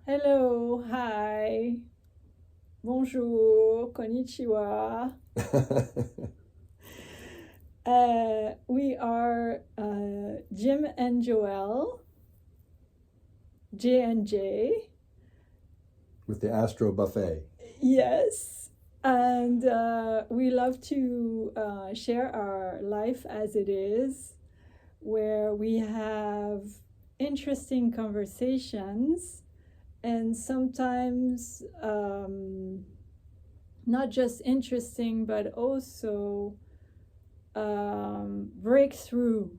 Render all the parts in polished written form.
Hello, hi, bonjour, konnichiwa. We are Jim and Joelle, J and J. With the Astro Buffet. Yes, and we love to share our life as it is, where we have interesting conversations and sometimes not just interesting, but also breakthrough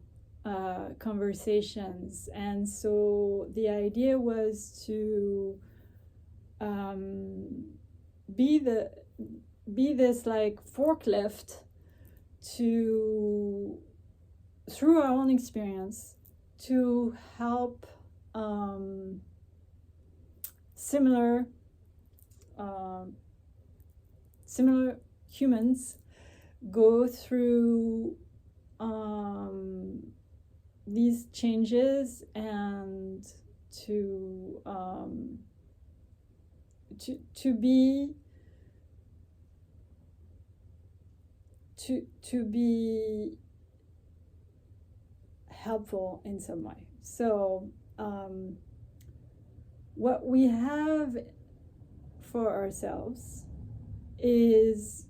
conversations. And so the idea was to be this like forklift to through our own experience to help similar similar humans go through these changes and to be helpful in some way. So what we have for ourselves is,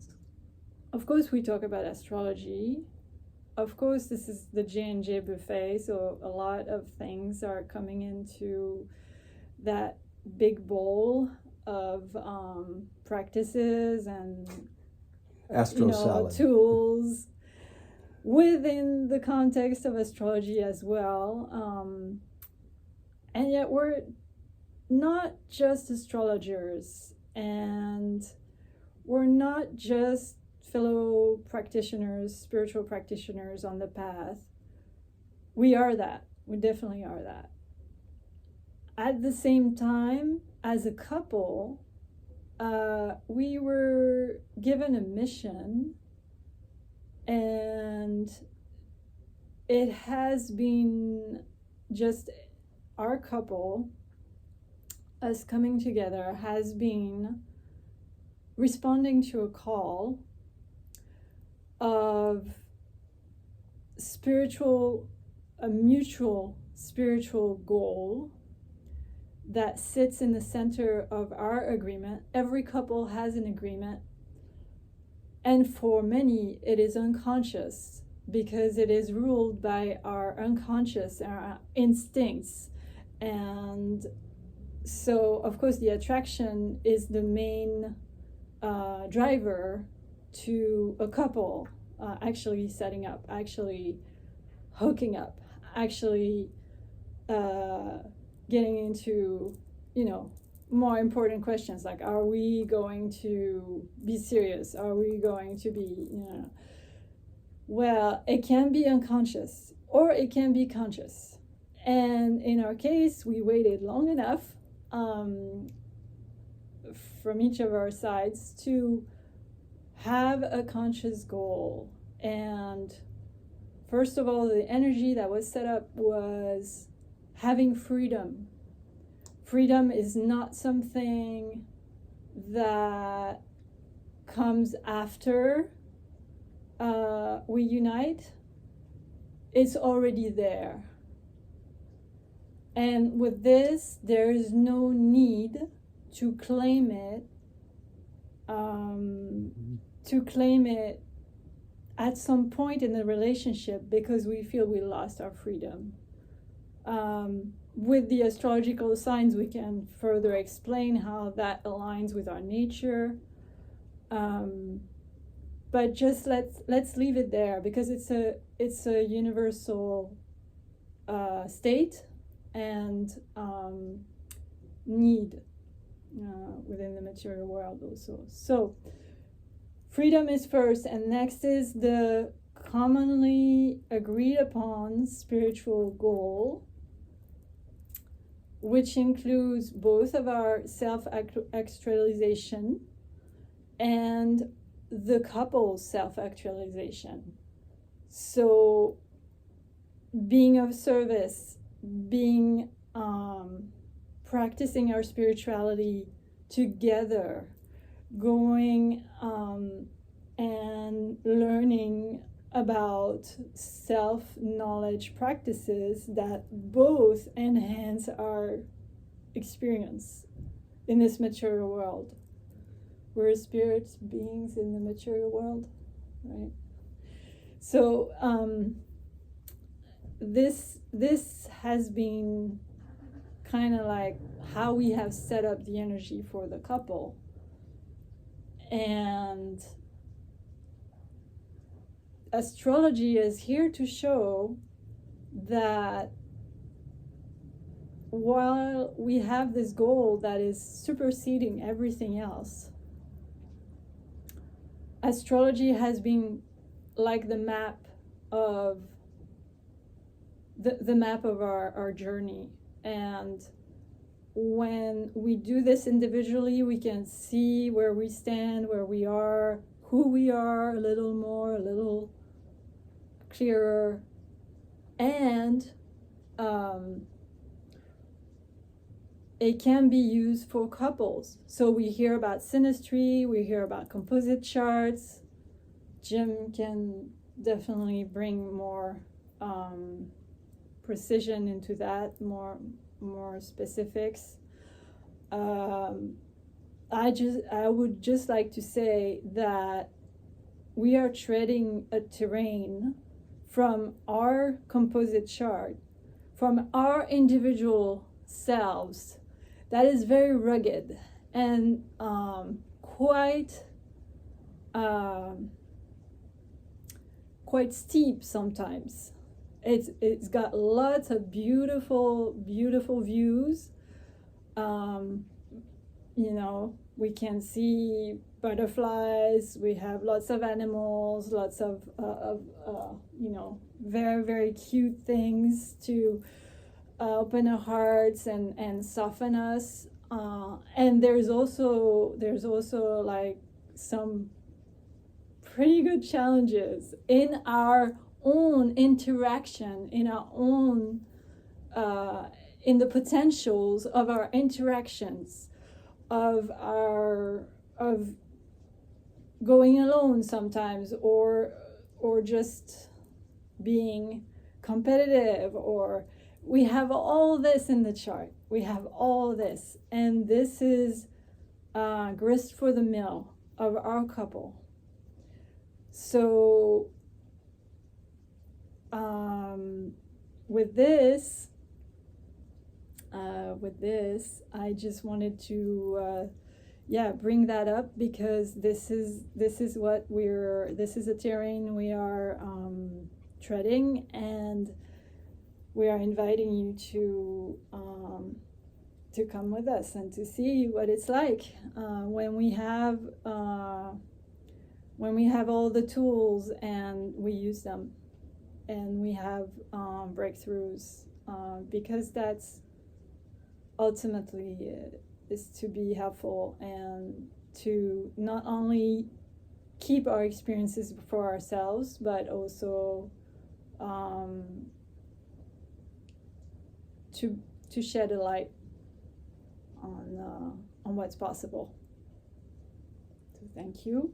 of course, we talk about astrology. Of course, this is the J&J buffet, so a lot of things are coming into that big bowl of practices and Astro salad. tools within the context of astrology as well. And yet we're not just astrologers, and we're not just fellow practitioners, spiritual practitioners on the path. We are that. We definitely are that. At the same time, as a couple, we were given a mission, and it has been just our couple, us coming together, has been responding to a call of a mutual spiritual goal that sits in the center of our agreement. Every couple has an agreement, and for many it is unconscious because it is ruled by our unconscious, our instincts. And so of course the attraction is the main driver to a couple actually setting up, actually hooking up, actually getting into more important questions like, are we going to be serious? Are we going to be well, it can be unconscious or it can be conscious. And in our case, we waited long enough from each of our sides to have a conscious goal. And first of all, the energy that was set up was having freedom. Freedom is not something that comes after we unite. It's already there. And with this, there is no need to claim it, at some point in the relationship because we feel we lost our freedom. With the astrological signs, we can further explain how that aligns with our nature. But just let's leave it there because it's a universal state and need within the material world also. So freedom is first, and next is the commonly agreed upon spiritual goal, which includes both of our self-actualization and the couple's self-actualization. So being of service, being practicing our spirituality together, going and learning about self-knowledge practices that both enhance our experience in this material world. We're spirit beings in the material world, right? So this has been kind of like how we have set up the energy for the couple. And astrology is here to show that while we have this goal that is superseding everything else, astrology has been like the map of our journey. And when we do this individually, we can see where we stand, where we are, who we are a little more, a little clearer. And it can be used for couples. So we hear about synastry, we hear about composite charts. Jim can definitely bring more precision into that, more specifics. I would just like to say that we are treading a terrain from our composite chart, from our individual selves, that is very rugged and quite steep sometimes. It's got lots of beautiful views. We can see butterflies. We have lots of animals, lots of very, very cute things to open our hearts and soften us. And there's also like some pretty good challenges in our own interaction, in our own in the potentials of our interactions, of going alone sometimes, or just being competitive, or we have all this in the chart. We have all this, and this is grist for the mill of our couple. So with this, I just wanted to bring that up, because this is a terrain we are treading, and we are inviting you to come with us and to see what it's like when we have all the tools and we use them, and we have breakthroughs, because that's ultimately is to be helpful and to not only keep our experiences for ourselves, but also to shed a light on what's possible. So thank you.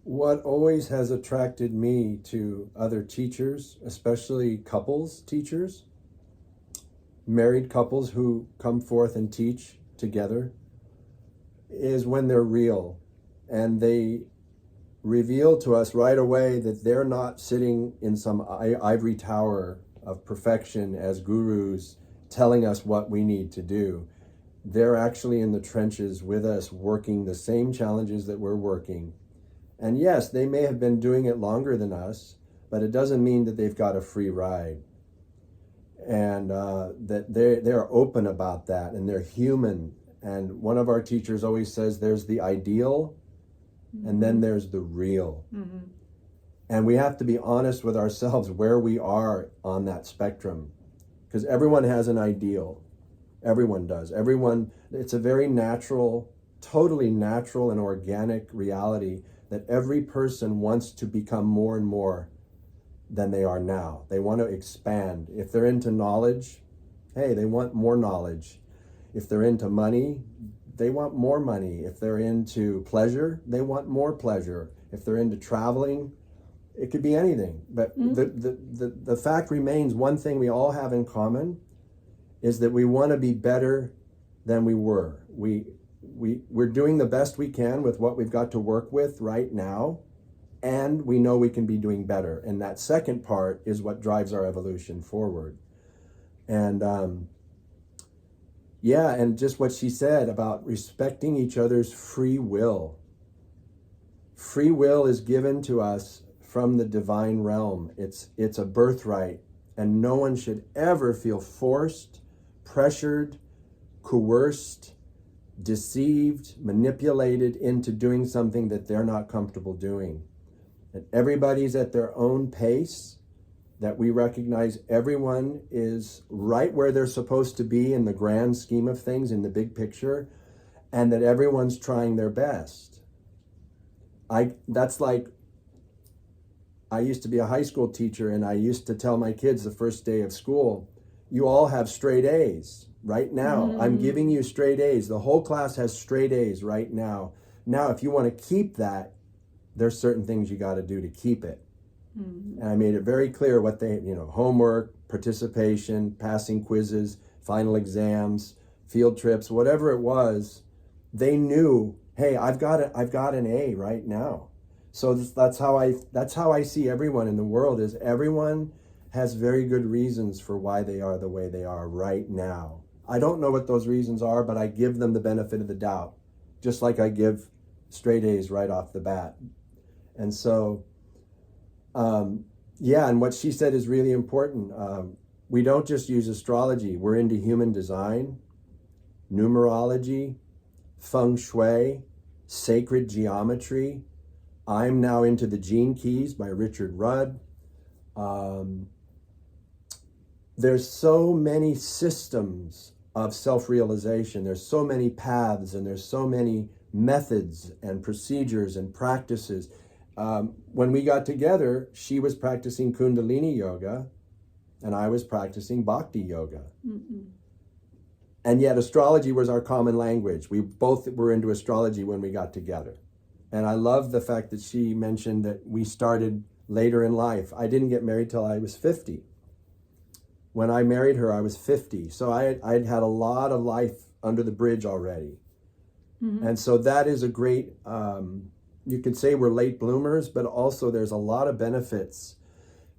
What always has attracted me to other teachers, especially couples teachers, married couples who come forth and teach together, is when they're real, and they reveal to us right away that they're not sitting in some ivory tower of perfection as gurus telling us what we need to do. They're actually in the trenches with us, working the same challenges that we're working. And yes, they may have been doing it longer than us, but it doesn't mean that they've got a free ride. And that they're open about that, and they're human. And one of our teachers always says there's the ideal, mm-hmm. and then there's the real. Mm-hmm. And we have to be honest with ourselves where we are on that spectrum, because everyone has an ideal. Everyone does. It's a very natural, totally natural and organic reality that every person wants to become more and more than they are now. They want to expand. If they're into knowledge, hey, they want more knowledge. If they're into money, they want more money. If they're into pleasure, they want more pleasure. If they're into traveling, it could be anything. But the fact remains, one thing we all have in common is that we want to be better than we were. We're doing the best we can with what we've got to work with right now, and we know we can be doing better. And that second part is what drives our evolution forward. And and just what she said about respecting each other's free will. Free will is given to us from the divine realm. It's a birthright, and no one should ever feel forced, pressured, coerced, deceived, manipulated into doing something that they're not comfortable doing. That everybody's at their own pace, that we recognize everyone is right where they're supposed to be in the grand scheme of things, in the big picture, and that everyone's trying their best. That's like, I used to be a high school teacher, and I used to tell my kids the first day of school, you all have straight A's right now. I'm giving you straight A's. The whole class has straight A's right now. Now, if you want to keep that, there's certain things you got to do to keep it. And I made it very clear what they, homework, participation, passing quizzes, final exams, field trips, whatever it was, they knew, hey, I've got an A right now. So that's how I see everyone in the world, is everyone has very good reasons for why they are the way they are right now. I don't know what those reasons are, but I give them the benefit of the doubt, just like I give straight A's right off the bat. And so, and what she said is really important. We don't just use astrology. We're into human design, numerology, feng shui, sacred geometry. I'm now into the Gene Keys by Richard Rudd. There's so many systems of self-realization. There's so many paths, and there's so many methods and procedures and practices. When we got together, she was practicing Kundalini yoga, and I was practicing Bhakti yoga. And yet astrology was our common language. We both were into astrology when we got together. And I love the fact that she mentioned that we started later in life. I didn't get married till I was 50. When I married her, I was 50. So I'd had a lot of life under the bridge already. And so that is a great, you could say we're late bloomers, but also there's a lot of benefits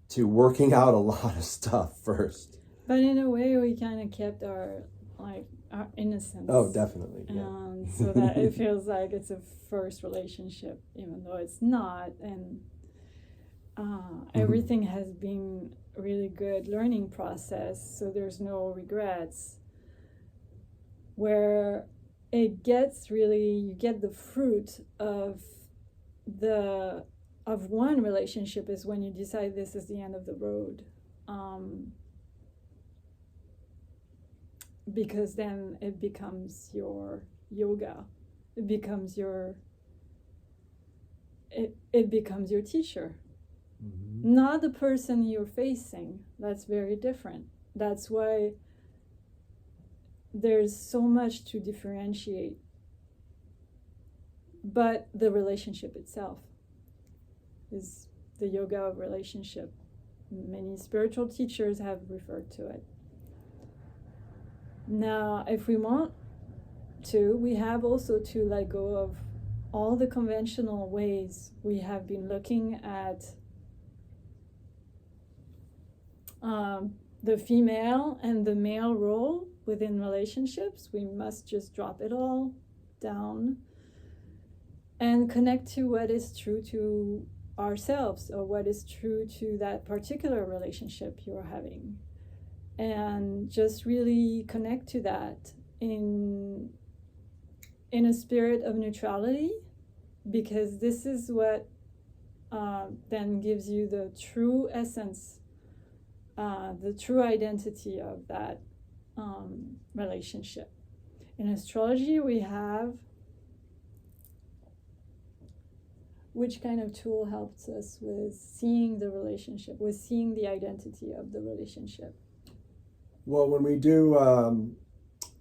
to working out a lot of stuff first. But in a way, we kind of kept our innocence. Oh, definitely. And so that it feels like it's a first relationship, even though it's not. And everything has been a really good learning process, so there's no regrets. Where it gets really, you get the fruit of one relationship is when you decide this is the end of the road. Because then it becomes your yoga. It becomes your teacher. Not the person you're facing. That's very different. That's why there's so much to differentiate. But the relationship itself is the yoga of relationship. Many spiritual teachers have referred to it. Now, if we want to, we have also to let go of all the conventional ways we have been looking at the female and the male role within relationships. We must just drop it all down and connect to what is true to ourselves, or what is true to that particular relationship you're having. And just really connect to that in a spirit of neutrality, because this is what then gives you the true essence, the true identity of that relationship. In astrology, we have which kind of tool helps us with seeing the relationship, with seeing the identity of the relationship? Well, when we do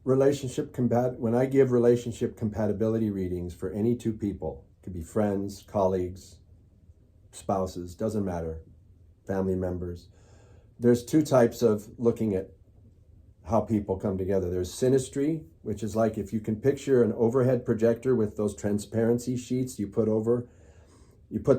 when I give relationship compatibility readings for any two people, it could be friends, colleagues, spouses, doesn't matter, family members. There's two types of looking at how people come together. There's synastry, which is like if you can picture an overhead projector with those transparency sheets you put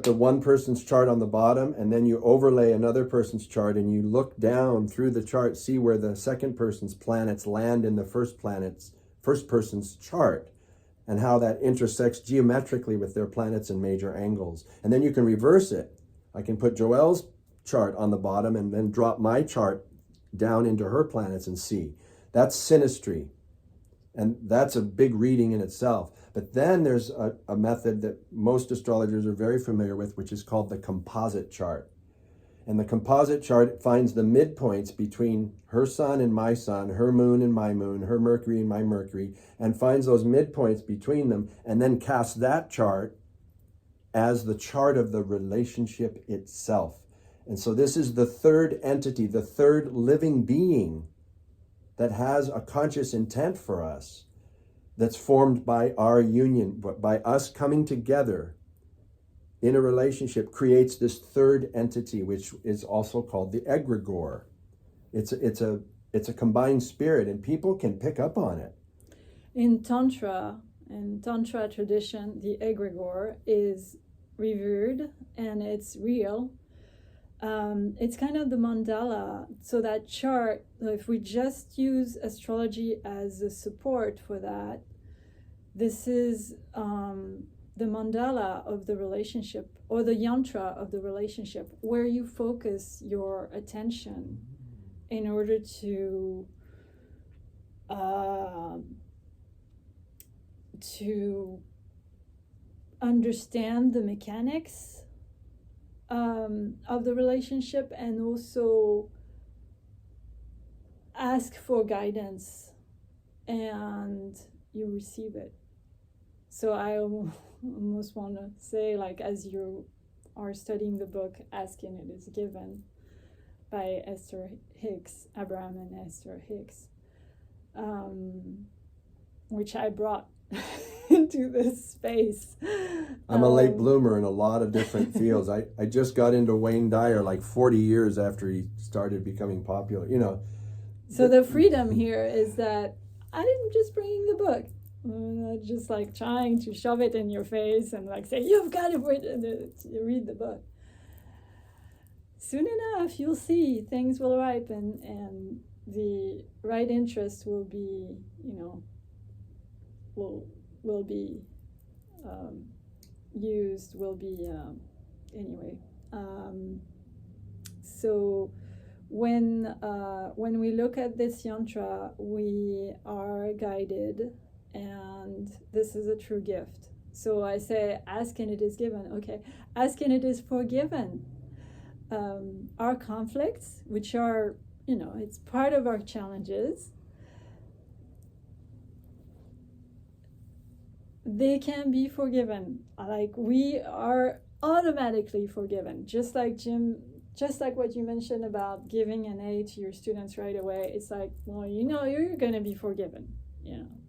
the one person's chart on the bottom, and then you overlay another person's chart, and you look down through the chart, see where the second person's planets land in the first person's chart, and how that intersects geometrically with their planets and major angles. And then you can reverse it. I can put Joelle's chart on the bottom and then drop my chart down into her planets and see. That's synastry. And that's a big reading in itself. But then there's a method that most astrologers are very familiar with, which is called the composite chart. And the composite chart finds the midpoints between her sun and my sun, her moon and my moon, her Mercury and my Mercury, and finds those midpoints between them, and then casts that chart as the chart of the relationship itself. And so this is the third entity, the third living being that has a conscious intent for us, that's formed by our union, by us coming together in a relationship, creates this third entity, which is also called the egregore. It's a combined spirit, and people can pick up on it. In Tantra tradition, the egregore is revered and it's real. It's kind of the mandala. So that chart, if we just use astrology as a support for that, this is the mandala of the relationship, or the yantra of the relationship, where you focus your attention in order to understand the mechanics of the relationship, and also ask for guidance, and you receive it. So I almost want to say, like, as you are studying the book, Asking It Is Given by Esther Hicks, Abraham and Esther Hicks, which I brought into this space. I'm a late bloomer in a lot of different fields. I just got into Wayne Dyer like 40 years after he started becoming popular, So the freedom here is that I didn't just bring the book. I'm not just like trying to shove it in your face and like say, you've got to read the book. Soon enough, you'll see things will ripen, and the right interest will be, will be used, will be, anyway. So when we look at this yantra, we are guided, and this is a true gift. So I say, ask and it is given. Okay, ask and it is forgiven. Our conflicts, which are, it's part of our challenges, they can be forgiven. Like, we are automatically forgiven. Just like what you mentioned about giving an A to your students right away. It's like, well, you're going to be forgiven,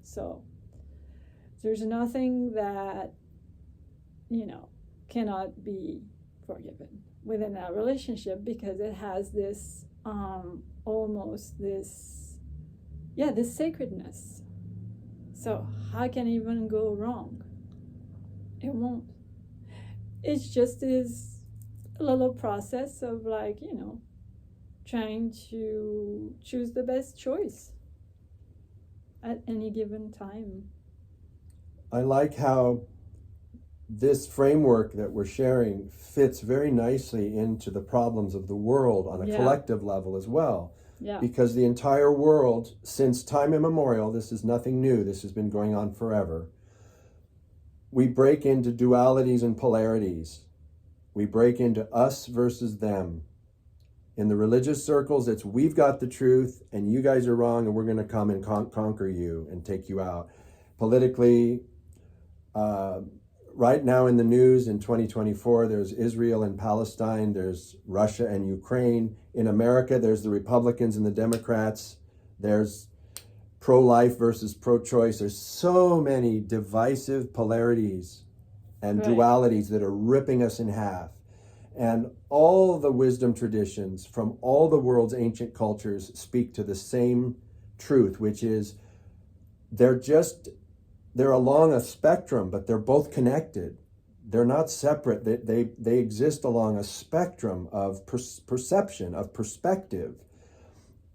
So there's nothing that, cannot be forgiven within that relationship, because it has this almost this sacredness. So how can it even go wrong? It won't. It's just is a little process of trying to choose the best choice at any given time. I like how this framework that we're sharing fits very nicely into the problems of the world on a collective level as well. Yeah. Because the entire world, since time immemorial, this is nothing new, this has been going on forever, we break into dualities and polarities. We break into us versus them. In the religious circles, it's we've got the truth and you guys are wrong, and we're going to come and conquer you and take you out. Politically, right now in the news in 2024, there's Israel and Palestine, there's Russia and Ukraine. In America, there's the Republicans and the Democrats. There's pro-life versus pro-choice. There's so many divisive polarities and Right. dualities that are ripping us in half. And all the wisdom traditions from all the world's ancient cultures speak to the same truth, which is they're along a spectrum, but they're both connected. They're not separate. They exist along a spectrum of perception, of perspective.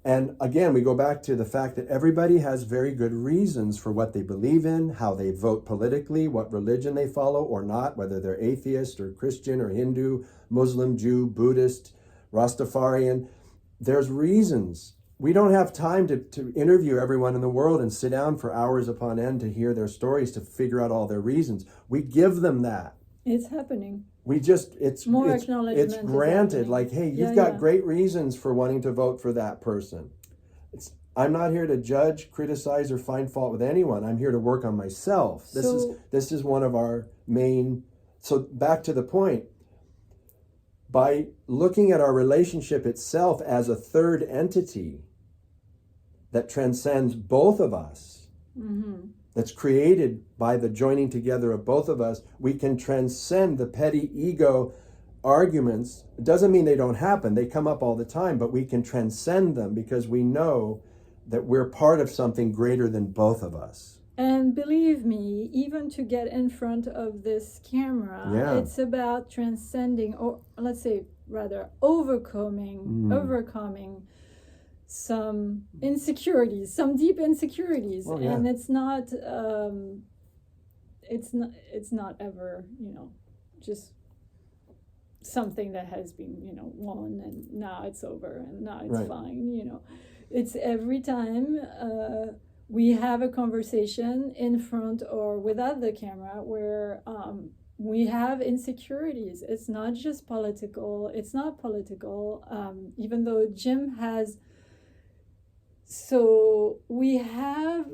And again, we go back to the fact that everybody has very good reasons for what they believe in, how they vote politically, what religion they follow or not, whether they're atheist or Christian or Hindu, Muslim, Jew, Buddhist, Rastafarian. There's reasons. We don't have time to interview everyone in the world and sit down for hours upon end to hear their stories, to figure out all their reasons. We give them that. It's happening. More acknowledgement. It's granted. Like, hey, you've got great reasons for wanting to vote for that person. I'm not here to judge, criticize, or find fault with anyone. I'm here to work on myself. This is one of our main. So back to the point. By looking at our relationship itself as a third entity that transcends both of us, mm-hmm. that's created by the joining together of both of us, we can transcend the petty ego arguments. It doesn't mean they don't happen. They come up all the time, but we can transcend them because we know that we're part of something greater than both of us. And believe me, even to get in front of this camera, it's about transcending, or let's say rather overcoming some insecurities, some deep insecurities. And it's not ever, just something that has been, won and now it's over and now it's fine, It's every time we have a conversation in front or without the camera where we have insecurities. It's not just political. It's not political, even though Jim has. So we have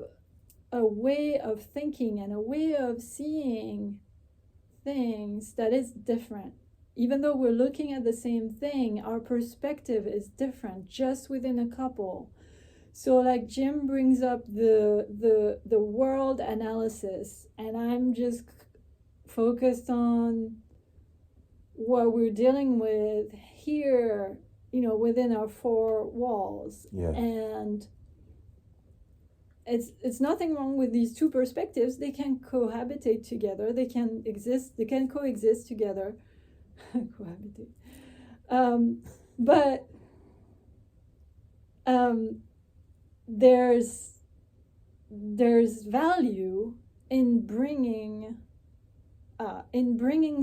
a way of thinking and a way of seeing things that is different. Even though we're looking at the same thing, our perspective is different just within a couple. So like Jim brings up the world analysis, and I'm just focused on what we're dealing with here, within our four walls. And it's nothing wrong with these two perspectives. They can cohabitate together. They can coexist together. Cohabitate. But there's value in bringing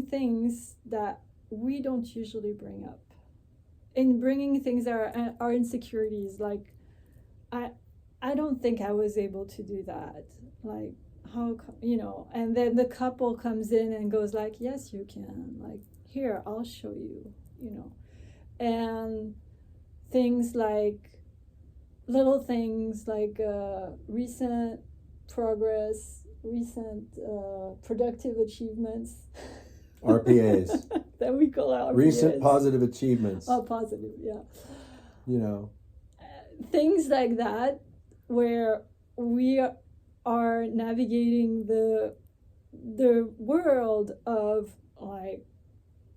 things that we don't usually bring up, in bringing things that are insecurities. Like I don't think I was able to do that. Like how and then the couple comes in and goes like, yes, you can. Like, here, I'll show you. And things like little things like recent progress, recent productive achievements. RPAs. That we call RPAs. Recent positive achievements. Oh, positive, yeah. Things like that, where we are navigating the world of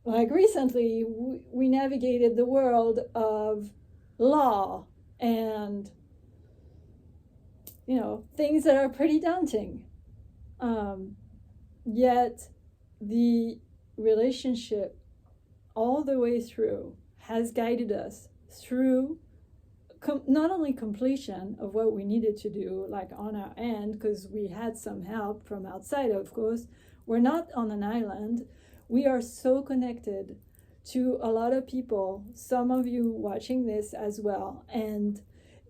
like recently we navigated the world of law and things that are pretty daunting, yet the relationship all the way through has guided us through not only completion of what we needed to do, like on our end, because we had some help from outside, of course. We're not on an island. We are so connected to a lot of people, some of you watching this as well, and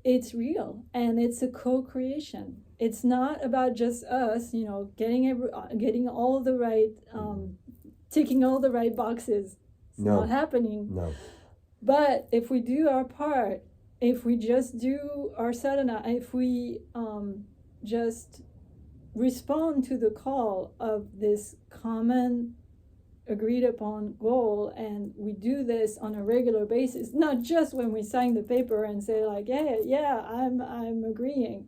it's real, and it's a co-creation. It's not about just us, getting all the right, ticking all the right boxes. It's not happening. No. But if we do our part, if we just do our sadhana, if we just respond to the call of this common agreed upon goal, and we do this on a regular basis, not just when we sign the paper and say like, I'm agreeing.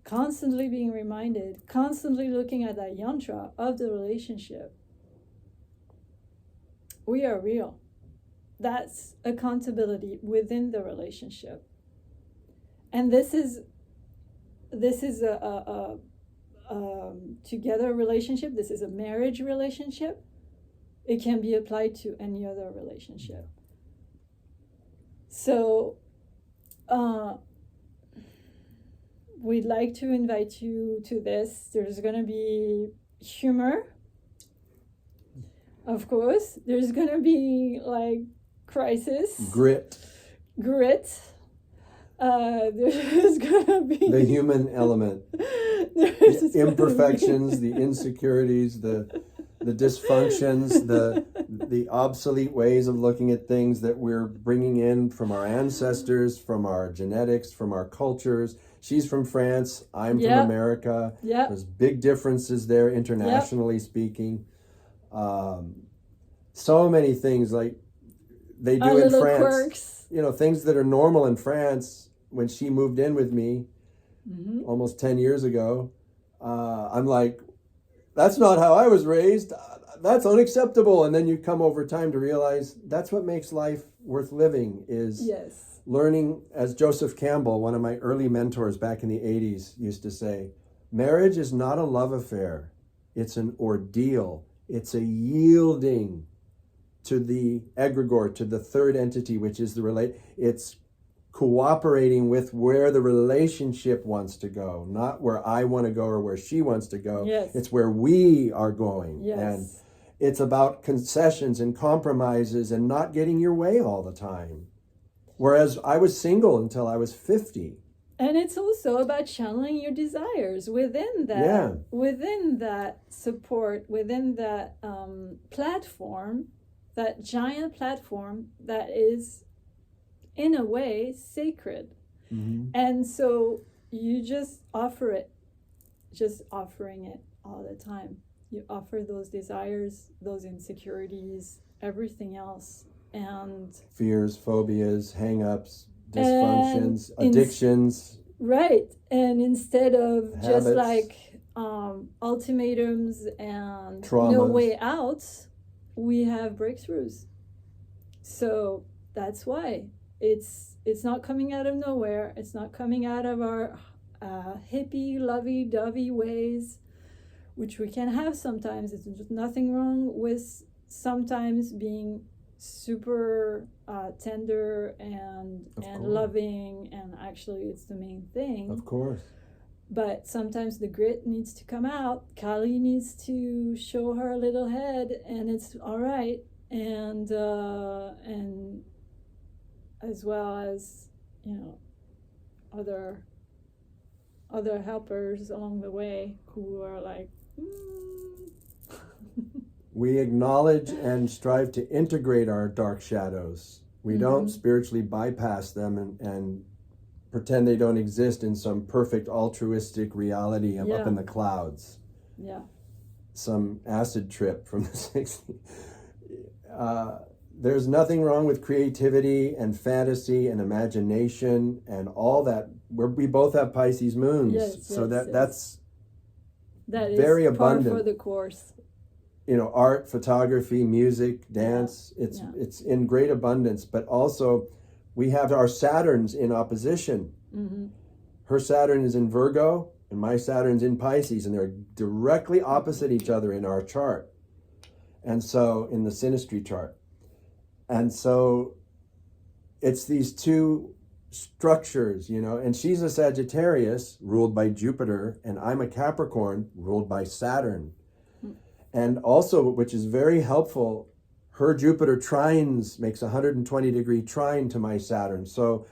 Constantly being reminded, constantly looking at that yantra of the relationship. We are real. That's accountability within the relationship. And this is a together relationship. This is a marriage relationship. It can be applied to any other relationship. So we'd like to invite you to this. There's going to be humor, of course. There's going to be like crisis. Grit. There's going to be... The human element. The imperfections, the insecurities, the dysfunctions, the obsolete ways of looking at things that we're bringing in from our ancestors, from our genetics, from our cultures. She's from France. I'm from America. There's big differences there, internationally speaking. So many things like they do in France. Quirks. You know, things that are normal in France. When she moved in with me almost 10 years ago, I'm like, that's not how I was raised. That's unacceptable. And then you come over time to realize that's what makes life worth living is learning, as Joseph Campbell, one of my early mentors back in the 80s, used to say, marriage is not a love affair. It's an ordeal. It's a yielding to the egregore, to the third entity, which is it's cooperating with where the relationship wants to go, not where I want to go or where she wants to go. It's where we are going. And it's about concessions and compromises and not getting your way all the time. Whereas I was single until I was 50. And it's also about channeling your desires within that, within that support, within that platform, that giant platform that is, in a way, sacred. And so you just offer it, just offering it all the time. You offer those desires, those insecurities, everything else. And fears, phobias, hang-ups, dysfunctions, addictions. Right. And instead of habits, just like ultimatums and traumas, no way out, we have breakthroughs. So that's why it's not coming out of nowhere. It's not coming out of our hippie, lovey-dovey ways, which we can have sometimes. There's nothing wrong with sometimes being super tender and loving, and actually it's the main thing. Of course. But sometimes the grit needs to come out. Kali needs to show her little head, and it's all right. And as well as, you know, other helpers along the way who are like, We acknowledge and strive to integrate our dark shadows. We don't spiritually bypass them and pretend they don't exist in some perfect altruistic reality up in the clouds. Some acid trip from the 60s. There's nothing wrong with creativity and fantasy and imagination and all that. We both have Pisces moons, that's very abundant. Par for the course. You know, art, photography, music, dance, it's in great abundance. But also we have our Saturns in opposition. Her Saturn is in Virgo and my Saturn's in Pisces, and they're directly opposite each other in our chart. And so in the synastry chart. And so it's these two structures, you know, and she's a Sagittarius ruled by Jupiter, and I'm a Capricorn ruled by Saturn. And also, which is very helpful, her Jupiter trines, makes a 120-degree trine to my Saturn. So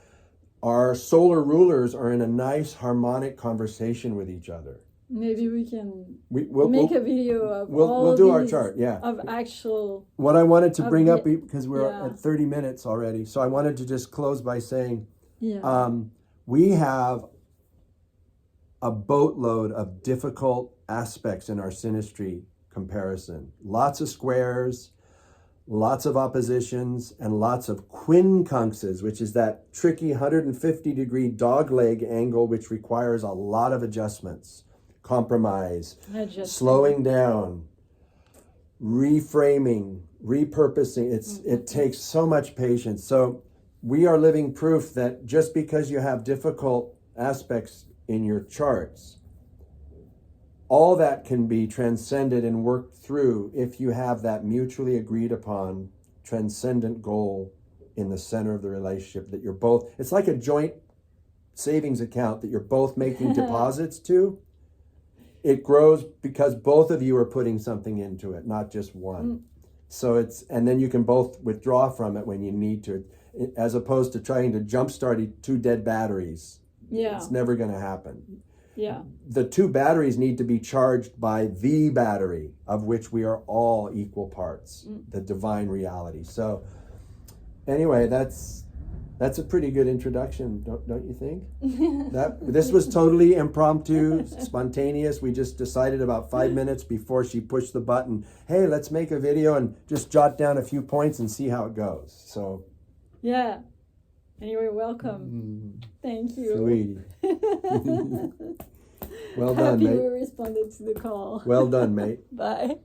our solar rulers are in a nice harmonic conversation with each other. Maybe we can make a video of we'll do our chart, of actual... What I wanted to bring up, because we're at 30 minutes already, so I wanted to just close by saying, we have a boatload of difficult aspects in our synastry comparison. Lots of squares, lots of oppositions, and lots of quincunxes, which is that tricky 150-degree dogleg angle, which requires a lot of adjustments, compromise, slowing down, reframing, repurposing. It takes so much patience. So we are living proof that just because you have difficult aspects in your charts, all that can be transcended and worked through if you have that mutually agreed upon transcendent goal in the center of the relationship that you're both, it's like a joint savings account that you're both making deposits to. It grows because both of you are putting something into it, not just one. So and then you can both withdraw from it when you need to, as opposed to trying to jumpstart two dead batteries. Yeah. It's never going to happen. Yeah. The two batteries need to be charged by the battery, of which we are all equal parts, the divine reality. So anyway, that's a pretty good introduction, don't you think? This was totally impromptu, spontaneous. We just decided about 5 minutes before she pushed the button, hey, let's make a video and just jot down a few points and see how it goes. So yeah. Anyway, welcome. Thank you. Sweetie. Well done, Happy mate. we responded to the call. Well done, mate. Bye.